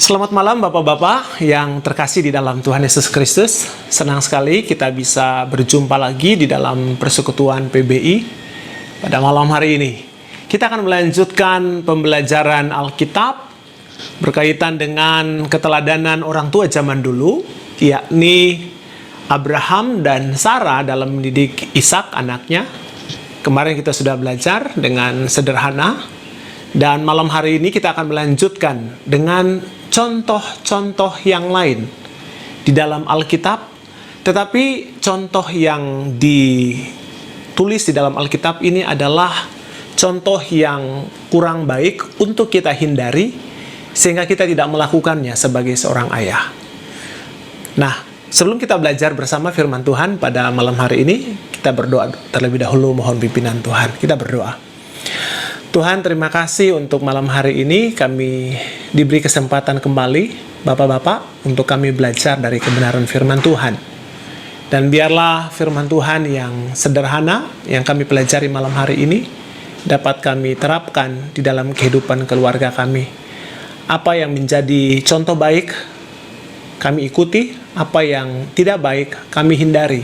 Selamat malam Bapak-Bapak yang terkasih di dalam Tuhan Yesus Kristus. Senang sekali kita bisa berjumpa lagi di dalam persekutuan PBI pada malam hari ini. Kita akan melanjutkan pembelajaran Alkitab berkaitan dengan keteladanan orang tua zaman dulu, yakni Abraham dan Sarah dalam mendidik Ishak anaknya. Kemarin kita sudah belajar dengan sederhana, dan malam hari ini kita akan melanjutkan dengan contoh-contoh yang lain di dalam Alkitab, tetapi contoh yang ditulis di dalam Alkitab ini adalah contoh yang kurang baik untuk kita hindari, sehingga kita tidak melakukannya sebagai seorang ayah. Nah, sebelum kita belajar bersama firman Tuhan pada malam hari ini, kita berdoa terlebih dahulu, mohon pimpinan Tuhan. Kita berdoa. Tuhan, terima kasih untuk malam hari ini kami diberi kesempatan kembali, Bapak-Bapak, untuk kami belajar dari kebenaran firman Tuhan. Dan biarlah firman Tuhan yang sederhana, yang kami pelajari malam hari ini, dapat kami terapkan di dalam kehidupan keluarga kami. Apa yang menjadi contoh baik, kami ikuti. Apa yang tidak baik, kami hindari.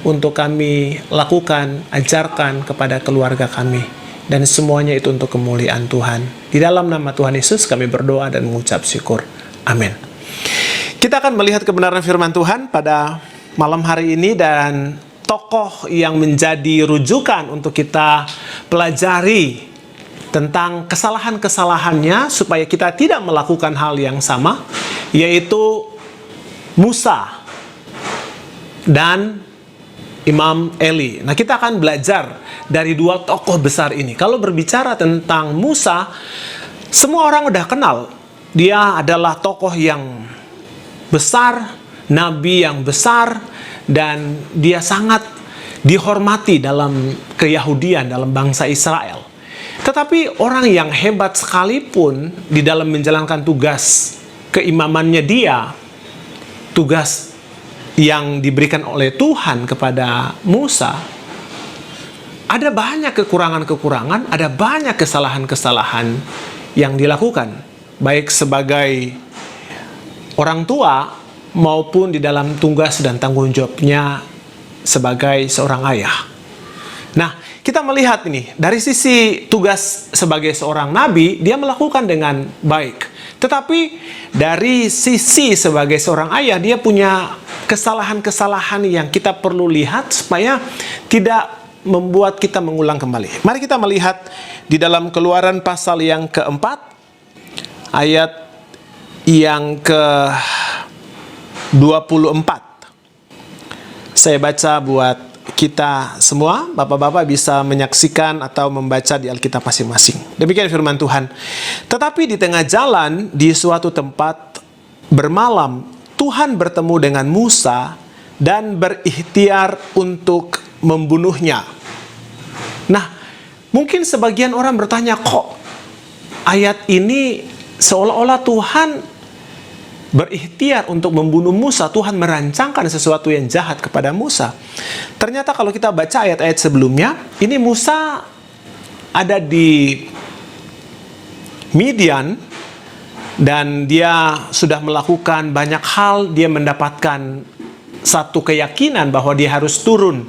Untuk kami lakukan, ajarkan kepada keluarga kami. Dan semuanya itu untuk kemuliaan Tuhan. Di dalam nama Tuhan Yesus kami berdoa dan mengucap syukur. Amin. Kita akan melihat kebenaran firman Tuhan pada malam hari ini, dan tokoh yang menjadi rujukan untuk kita pelajari tentang kesalahan-kesalahannya supaya kita tidak melakukan hal yang sama, yaitu Musa dan Imam Eli. Nah, kita akan belajar dari dua tokoh besar ini. Kalau berbicara tentang Musa, semua orang udah kenal. Dia adalah tokoh yang besar, nabi yang besar, dan dia sangat dihormati dalam keyahudian, dalam bangsa Israel. Tetapi orang yang hebat sekalipun di dalam menjalankan tugas keimamannya dia, tugas yang diberikan oleh Tuhan kepada Musa, ada banyak kekurangan-kekurangan, ada banyak kesalahan-kesalahan yang dilakukan, baik sebagai orang tua maupun di dalam tugas dan tanggung jawabnya sebagai seorang ayah. Nah, kita melihat ini, dari sisi tugas sebagai seorang nabi, dia melakukan dengan baik. Tetapi dari sisi sebagai seorang ayah, dia punya kesalahan-kesalahan yang kita perlu lihat supaya tidak membuat kita mengulang kembali. Mari kita melihat di dalam Keluaran pasal yang keempat, ayat yang ke-24. Saya baca buat kita semua, Bapak-Bapak bisa menyaksikan atau membaca di Alkitab masing-masing. Demikian firman Tuhan. Tetapi di tengah jalan, di suatu tempat bermalam, Tuhan bertemu dengan Musa dan berikhtiar untuk membunuhnya. Nah, mungkin sebagian orang bertanya, kok ayat ini seolah-olah Tuhan berikhtiar untuk membunuh Musa, Tuhan merancangkan sesuatu yang jahat kepada Musa. Ternyata kalau kita baca ayat-ayat sebelumnya, ini Musa ada di Midian, dan dia sudah melakukan banyak hal. Dia mendapatkan satu keyakinan bahwa dia harus turun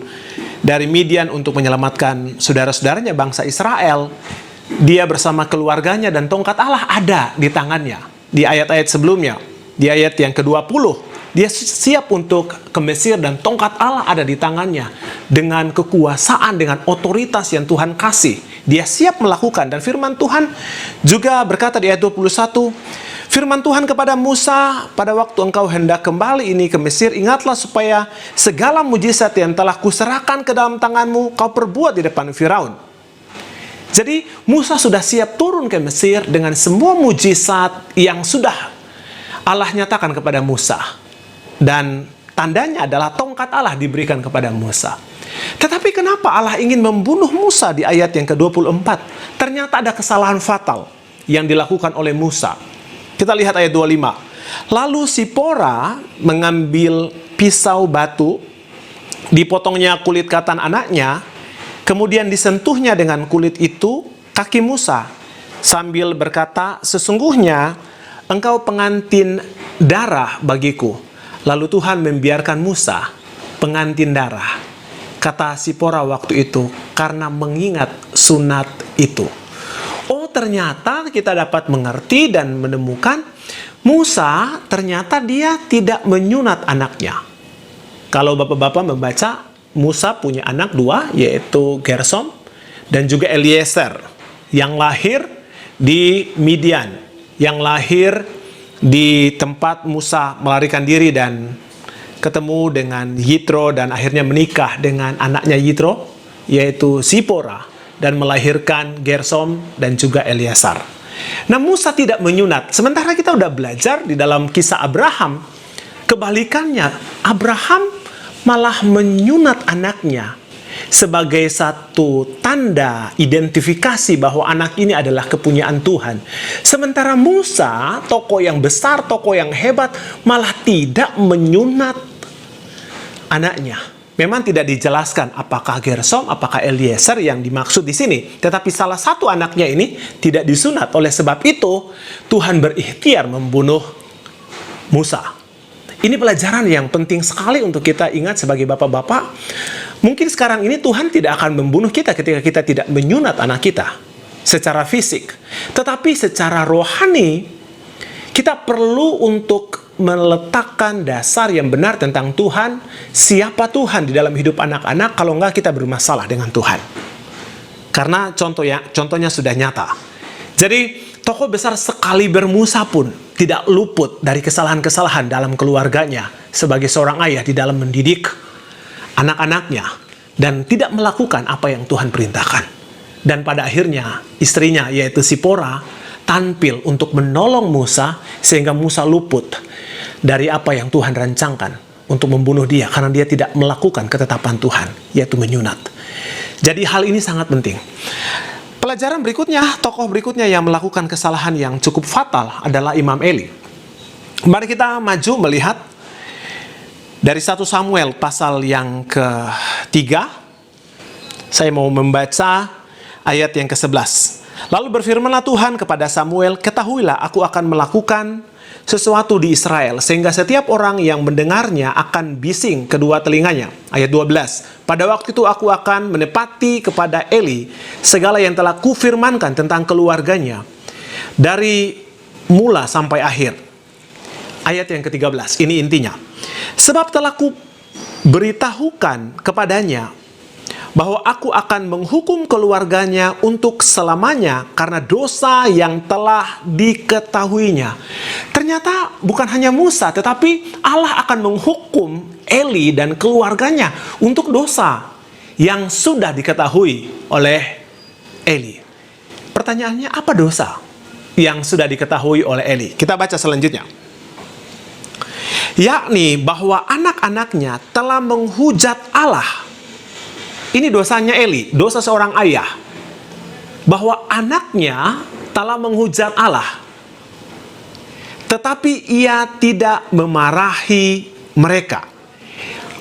dari Midian untuk menyelamatkan saudara-saudaranya bangsa Israel. Dia bersama keluarganya dan tongkat Allah ada di tangannya. Di ayat-ayat sebelumnya, di ayat yang ke-20, dia siap untuk ke Mesir dan tongkat Allah ada di tangannya. Dengan kekuasaan, dengan otoritas yang Tuhan kasih, dia siap melakukan. Dan firman Tuhan juga berkata di ayat 21, firman Tuhan kepada Musa, pada waktu engkau hendak kembali ini ke Mesir, ingatlah supaya segala mujizat yang telah kuserahkan ke dalam tanganmu, kau perbuat di depan Firaun. Jadi Musa sudah siap turun ke Mesir dengan semua mujizat yang sudah Allah nyatakan kepada Musa. Dan tandanya adalah tongkat Allah diberikan kepada Musa. Tetapi kenapa Allah ingin membunuh Musa di ayat yang ke-24? Ternyata ada kesalahan fatal yang dilakukan oleh Musa. Kita lihat ayat 25. Lalu Sipora mengambil pisau batu, dipotongnya kulit katan anaknya, kemudian disentuhnya dengan kulit itu kaki Musa, sambil berkata, sesungguhnya engkau pengantin darah bagiku. Lalu Tuhan membiarkan Musa pengantin darah, kata Sipora waktu itu, karena mengingat sunat itu. Oh, ternyata kita dapat mengerti dan menemukan Musa ternyata dia tidak menyunat anaknya. Kalau bapak-bapak membaca, Musa punya anak dua, yaitu Gersom dan juga Eliezer, yang lahir di Midian, yang lahir di tempat Musa melarikan diri dan ketemu dengan Yitro dan akhirnya menikah dengan anaknya Yitro, yaitu Sipora, dan melahirkan Gersom dan juga Eliezer. Nah, Musa tidak menyunat. Sementara kita udah belajar di dalam kisah Abraham, kebalikannya, Abraham malah menyunat anaknya sebagai satu tanda identifikasi bahwa anak ini adalah kepunyaan Tuhan. Sementara Musa, tokoh yang besar, tokoh yang hebat, malah tidak menyunat anaknya. Memang tidak dijelaskan apakah Gersom, apakah Eliezer yang dimaksud di sini. Tetapi salah satu anaknya ini tidak disunat. Oleh sebab itu, Tuhan berikhtiar membunuh Musa. Ini pelajaran yang penting sekali untuk kita ingat sebagai bapak-bapak. Mungkin sekarang ini Tuhan tidak akan membunuh kita ketika kita tidak menyunat anak kita secara fisik. Tetapi secara rohani, kita perlu untuk meletakkan dasar yang benar tentang Tuhan, siapa Tuhan di dalam hidup anak-anak, kalau enggak kita bermasalah dengan Tuhan. Karena contohnya sudah nyata. Jadi, tokoh besar sekaliber Musa pun tidak luput dari kesalahan-kesalahan dalam keluarganya sebagai seorang ayah di dalam mendidik anak-anaknya dan tidak melakukan apa yang Tuhan perintahkan. Dan pada akhirnya istrinya yaitu Sipora tampil untuk menolong Musa sehingga Musa luput dari apa yang Tuhan rancangkan untuk membunuh dia karena dia tidak melakukan ketetapan Tuhan, yaitu menyunat. Jadi hal ini sangat penting. Pelajaran berikutnya, tokoh berikutnya yang melakukan kesalahan yang cukup fatal adalah Imam Eli. Mari kita maju melihat dari 1 Samuel pasal yang ke-3. Saya mau membaca ayat yang ke-11. Lalu berfirmanlah Tuhan kepada Samuel, ketahuilah aku akan melakukan sesuatu di Israel, sehingga setiap orang yang mendengarnya akan bising kedua telinganya. Ayat 12. Pada waktu itu aku akan menepati kepada Eli segala yang telah kufirmankan tentang keluarganya dari mula sampai akhir. Ayat yang ke-13, ini intinya. Sebab telah kuberitahukan kepadanya bahwa aku akan menghukum keluarganya untuk selamanya karena dosa yang telah diketahuinya. Ternyata bukan hanya Musa, tetapi Allah akan menghukum Eli dan keluarganya untuk dosa yang sudah diketahui oleh Eli. Pertanyaannya, apa dosa yang sudah diketahui oleh Eli? Kita baca selanjutnya. Yakni bahwa anak-anaknya telah menghujat Allah. Ini dosanya Eli, dosa seorang ayah. Bahwa anaknya telah menghujat Allah. Tetapi ia tidak memarahi mereka.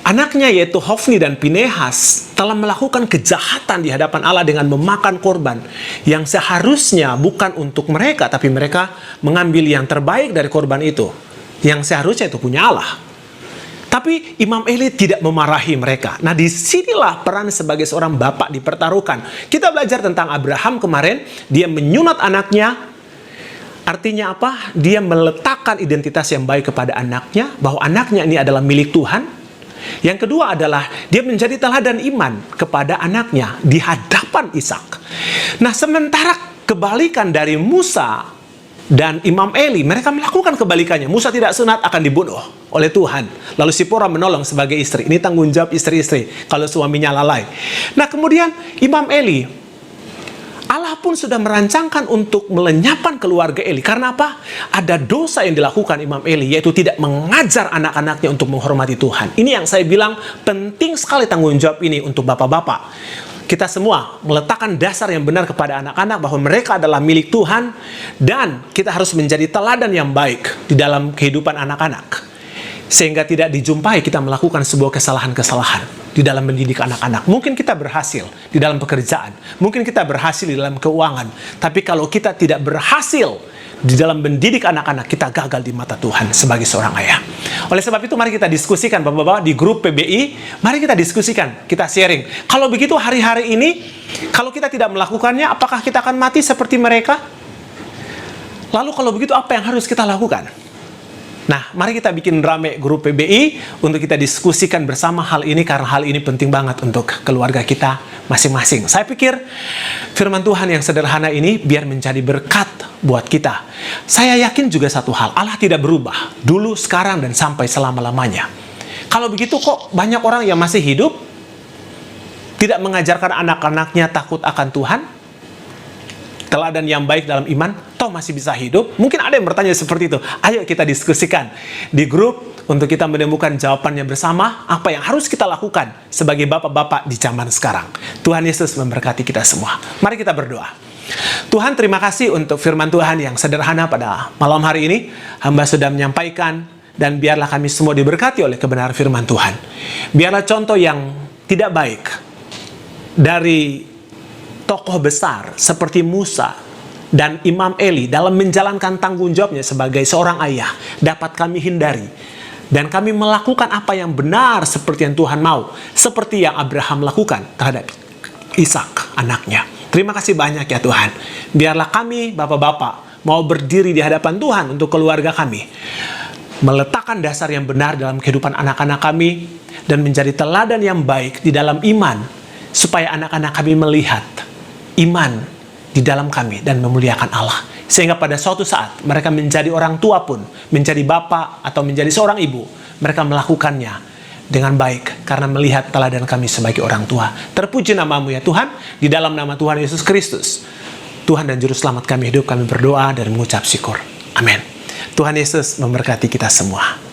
Anaknya yaitu Hofni dan Pinehas telah melakukan kejahatan di hadapan Allah dengan memakan korban yang seharusnya bukan untuk mereka, tapi mereka mengambil yang terbaik dari korban itu, yang seharusnya itu punya Allah. Tapi Imam Eli tidak memarahi mereka. Nah, disinilah peran sebagai seorang bapak dipertaruhkan. Kita belajar tentang Abraham kemarin, dia menyunat anaknya. Artinya apa? Dia meletakkan identitas yang baik kepada anaknya, bahwa anaknya ini adalah milik Tuhan. Yang kedua adalah dia menjadi teladan iman kepada anaknya di hadapan Ishak. Nah, sementara kebalikan dari Musa dan Imam Eli, mereka melakukan kebalikannya. Musa tidak sunat, akan dibunuh oleh Tuhan. Lalu Sipora menolong sebagai istri. Ini tanggung jawab istri-istri kalau suaminya lalai. Nah, kemudian Imam Eli, Allah pun sudah merancangkan untuk melenyapkan keluarga Eli. Karena apa? Ada dosa yang dilakukan Imam Eli, yaitu tidak mengajar anak-anaknya untuk menghormati Tuhan. Ini yang saya bilang penting sekali tanggung jawab ini untuk bapak-bapak. Kita semua meletakkan dasar yang benar kepada anak-anak bahwa mereka adalah milik Tuhan dan kita harus menjadi teladan yang baik di dalam kehidupan anak-anak. Sehingga tidak dijumpai kita melakukan sebuah kesalahan-kesalahan di dalam mendidik anak-anak. Mungkin kita berhasil di dalam pekerjaan, mungkin kita berhasil di dalam keuangan, tapi kalau kita tidak berhasil di dalam mendidik anak-anak kita gagal di mata Tuhan sebagai seorang ayah. Oleh sebab itu mari kita diskusikan Bapak-bapak di grup PBI, mari kita diskusikan, kita sharing. Kalau begitu hari-hari ini, kalau kita tidak melakukannya, apakah kita akan mati seperti mereka? Lalu kalau begitu apa yang harus kita lakukan? Nah, mari kita bikin rame grup PBI untuk kita diskusikan bersama hal ini, karena hal ini penting banget untuk keluarga kita masing-masing. Saya pikir firman Tuhan yang sederhana ini biar menjadi berkat buat kita. Saya yakin juga satu hal, Allah tidak berubah dulu, sekarang, dan sampai selama-lamanya. Kalau begitu kok banyak orang yang masih hidup tidak mengajarkan anak-anaknya takut akan Tuhan, teladan yang baik dalam iman, toh masih bisa hidup? Mungkin ada yang bertanya seperti itu. Ayo kita diskusikan di grup untuk kita menemukan jawabannya bersama, apa yang harus kita lakukan sebagai bapak-bapak di zaman sekarang. Tuhan Yesus memberkati kita semua. Mari kita berdoa. Tuhan, terima kasih untuk firman Tuhan yang sederhana pada malam hari ini. Hamba sudah menyampaikan, dan biarlah kami semua diberkati oleh kebenaran firman Tuhan. Biarlah contoh yang tidak baik dari tokoh besar seperti Musa dan Imam Eli dalam menjalankan tanggung jawabnya sebagai seorang ayah dapat kami hindari, dan kami melakukan apa yang benar seperti yang Tuhan mau, seperti yang Abraham lakukan terhadap Ishak anaknya. Terima kasih banyak ya Tuhan. Biarlah kami bapak-bapak mau berdiri di hadapan Tuhan untuk keluarga kami, meletakkan dasar yang benar dalam kehidupan anak-anak kami, dan menjadi teladan yang baik di dalam iman, supaya anak-anak kami melihat iman di dalam kami dan memuliakan Allah. Sehingga pada suatu saat mereka menjadi orang tua pun, menjadi bapak atau menjadi seorang ibu, mereka melakukannya dengan baik karena melihat teladan kami sebagai orang tua. Terpuji nama-Mu ya Tuhan, di dalam nama Tuhan Yesus Kristus, Tuhan dan Juru Selamat kami hidup, kami berdoa dan mengucap syukur. Amin. Tuhan Yesus memberkati kita semua.